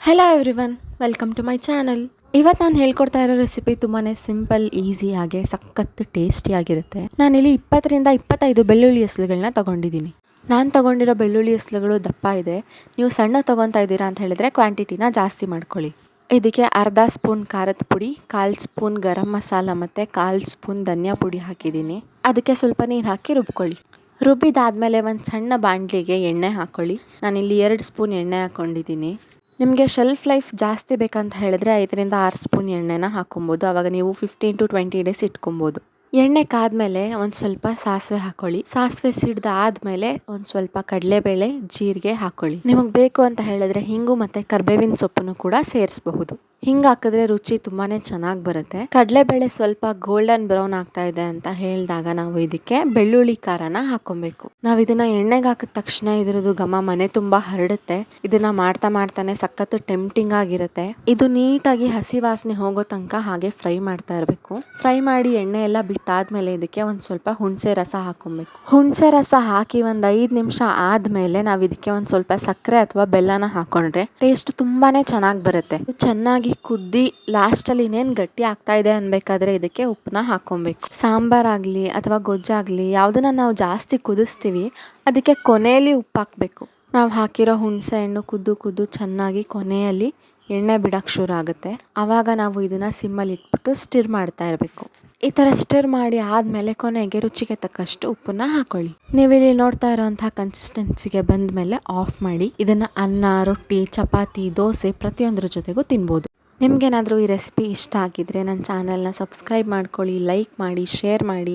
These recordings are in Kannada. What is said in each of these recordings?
Hello everyone, welcome to my channel. ಇವತ್ತು ನಾನು ಹೇಳ್ಕೊಡ್ತಾ ಇರೋ ರೆಸಿಪಿ ತುಂಬಾ ಸಿಂಪಲ್, ಈಸಿಯಾಗೆ ಸಖತ್ತು ಟೇಸ್ಟಿಯಾಗಿರುತ್ತೆ. ನಾನಿಲ್ಲಿ 20ರಿಂದ 25 ಬೆಳ್ಳುಳ್ಳಿ ಎಸ್ಲುಗಳನ್ನ ತೊಗೊಂಡಿದ್ದೀನಿ. ನಾನು ತೊಗೊಂಡಿರೋ ಬೆಳ್ಳುಳ್ಳಿ ಎಸ್ಲುಗಳು ದಪ್ಪ ಇದೆ. ನೀವು ಸಣ್ಣ ತೊಗೊತಾ ಇದ್ದೀರಾ ಅಂತ ಹೇಳಿದ್ರೆ ಕ್ವಾಂಟಿಟಿನ ಜಾಸ್ತಿ ಮಾಡ್ಕೊಳ್ಳಿ. ಇದಕ್ಕೆ ಅರ್ಧ ಸ್ಪೂನ್ ಖಾರದ ಪುಡಿ, 1/4 ಸ್ಪೂನ್ ಗರಂ ಮಸಾಲ ಮತ್ತು 1/4 ಸ್ಪೂನ್ ಧನಿಯಾ ಪುಡಿ ಹಾಕಿದ್ದೀನಿ. ಅದಕ್ಕೆ ಸ್ವಲ್ಪ ನೀರು ಹಾಕಿ ರುಬ್ಕೊಳ್ಳಿ. ರುಬ್ಬಿದಾದಮೇಲೆ ಒಂದು ಸಣ್ಣ ಬಾಣಲಿಗೆ ಎಣ್ಣೆ ಹಾಕ್ಕೊಳ್ಳಿ. ನಾನಿಲ್ಲಿ 2 ಸ್ಪೂನ್ ಎಣ್ಣೆ ಹಾಕ್ಕೊಂಡಿದ್ದೀನಿ. ನಿಮಗೆ ಶೆಲ್ಫ್ ಲೈಫ್ ಜಾಸ್ತಿ ಬೇಕಂತ ಹೇಳಿದ್ರೆ 5ರಿಂದ 6 ಸ್ಪೂನ್ ಎಣ್ಣೆನ ಹಾಕೊಬೋದು. ಆವಾಗ ನೀವು 15 to 20 ಡೇಸ್ ಇಟ್ಕೊಬೋದು. ಎಣ್ಣೆ ಕಾದ್ಮೇಲೆ ಒಂದು ಸ್ವಲ್ಪ ಸಾಸಿವೆ ಹಾಕ್ಕೊಳ್ಳಿ. ಸಾಸಿವೆ ಸಿಡ್ದಾದ್ಮೇಲೆ ಒಂದು ಸ್ವಲ್ಪ ಕಡಲೆಬೇಳೆ, ಜೀರಿಗೆ ಹಾಕ್ಕೊಳ್ಳಿ. ನಿಮಗೆ ಬೇಕು ಅಂತ ಹೇಳಿದ್ರೆ ಹಿಂಗು ಮತ್ತು ಕರ್ಬೇವಿನ ಸೊಪ್ಪನ್ನು ಕೂಡ ಸೇರಿಸಬಹುದು. ಹಿಂಗೆ ಹಾಕಿದ್ರೆ ರುಚಿ ತುಂಬಾ ಚೆನ್ನಾಗಿ ಬರುತ್ತೆ. ಕಡಲೆಬೇಳೆ ಸ್ವಲ್ಪ ಗೋಲ್ಡನ್ ಬ್ರೌನ್ ಆಗ್ತಾ ಇದೆ ಅಂತ ಹೇಳಿದಾಗ ನಾವು ಇದಕ್ಕೆ ಬೆಳ್ಳುಳ್ಳಿ ಖಾರನ ಹಾಕೊಬೇಕು. ನಾವು ಇದನ್ನ ಎಣ್ಣೆಗೆ ಹಾಕಿದ ತಕ್ಷಣ ಇದ್ರದ್ದು ಘಮ ಮನೆ ತುಂಬಾ ಹರಡುತ್ತೆ. ಇದನ್ನ ಮಾಡ್ತಾನೆ ಸಖತ್ತು ಟೆಂಪ್ಟಿಂಗ್ ಆಗಿರುತ್ತೆ. ಇದು ನೀಟಾಗಿ ಹಸಿ ವಾಸನೆ ಹೋಗೋ ತನಕ ಹಾಗೆ ಫ್ರೈ ಮಾಡ್ತಾ ಇರಬೇಕು. ಫ್ರೈ ಮಾಡಿ ಎಣ್ಣೆ ಎಲ್ಲ ಬಿಟ್ಟಾದ್ಮೇಲೆ ಇದಕ್ಕೆ ಒಂದು ಸ್ವಲ್ಪ ಹುಣಸೆ ರಸ ಹಾಕೊಬೇಕು. ಹುಣಸೆ ರಸ ಹಾಕಿ ಒಂದು 5 ನಿಮಿಷ ಆದ್ಮೇಲೆ ನಾವು ಇದಕ್ಕೆ ಒಂದು ಸ್ವಲ್ಪ ಸಕ್ಕರೆ ಅಥವಾ ಬೆಲ್ಲನ ಹಾಕೊಂಡ್ರೆ ಟೇಸ್ಟ್ ತುಂಬಾನೇ ಚೆನ್ನಾಗಿ ಬರುತ್ತೆ. ಚೆನ್ನಾಗಿ ಕುದ್ದಿ ಲಾಸ್ಟಲ್ಲಿ ಇನ್ನೇನು ಗಟ್ಟಿ ಆಗ್ತಾ ಇದೆ ಅನ್ಬೇಕಾದ್ರೆ ಇದಕ್ಕೆ ಉಪ್ಪನ್ನ ಹಾಕೊಬೇಕು. ಸಾಂಬಾರಾಗಲಿ ಅಥವಾ ಗೊಜ್ಜಾಗಲಿ ಯಾವುದನ್ನ ನಾವು ಜಾಸ್ತಿ ಕುದಿಸ್ತೀವಿ ಅದಕ್ಕೆ ಕೊನೆಯಲ್ಲಿ ಉಪ್ಪು ಹಾಕಬೇಕು. ನಾವು ಹಾಕಿರೋ ಹುಣಸೆ ಹಣ್ಣು ಕುದ್ದು ಚೆನ್ನಾಗಿ ಕೊನೆಯಲ್ಲಿ ಎಣ್ಣೆ ಬಿಡೋಕ್ಕೆ ಶುರು ಆಗುತ್ತೆ. ಆವಾಗ ನಾವು ಇದನ್ನು ಸಿಮ್ಮಲ್ಲಿ ಇಟ್ಬಿಟ್ಟು ಸ್ಟಿರ್ ಮಾಡ್ತಾ ಇರಬೇಕು. ಈ ಥರ ಸ್ಟಿರ್ ಮಾಡಿ ಆದಮೇಲೆ ಕೊನೆಗೆ ರುಚಿಗೆ ತಕ್ಕಷ್ಟು ಉಪ್ಪನ್ನ ಹಾಕೊಳ್ಳಿ. ನೀವಿಲ್ಲಿ ನೋಡ್ತಾ ಇರೋಂಥ ಕನ್ಸಿಸ್ಟೆನ್ಸಿಗೆ ಬಂದ ಮೇಲೆ ಆಫ್ ಮಾಡಿ. ಇದನ್ನು ಅನ್ನ, ರೊಟ್ಟಿ, ಚಪಾತಿ, ದೋಸೆ ಪ್ರತಿಯೊಂದರ ಜೊತೆಗೂ ತಿನ್ಬೋದು. ನಿಮಗೇನಾದರೂ ಈ ರೆಸಿಪಿ ಇಷ್ಟ ಆಗಿದ್ರೆ ನನ್ನ ಚಾನಲ್ನ ಸಬ್ಸ್ಕ್ರೈಬ್ ಮಾಡ್ಕೊಳ್ಳಿ, ಲೈಕ್ ಮಾಡಿ, ಶೇರ್ ಮಾಡಿ.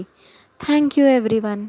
Thank you everyone.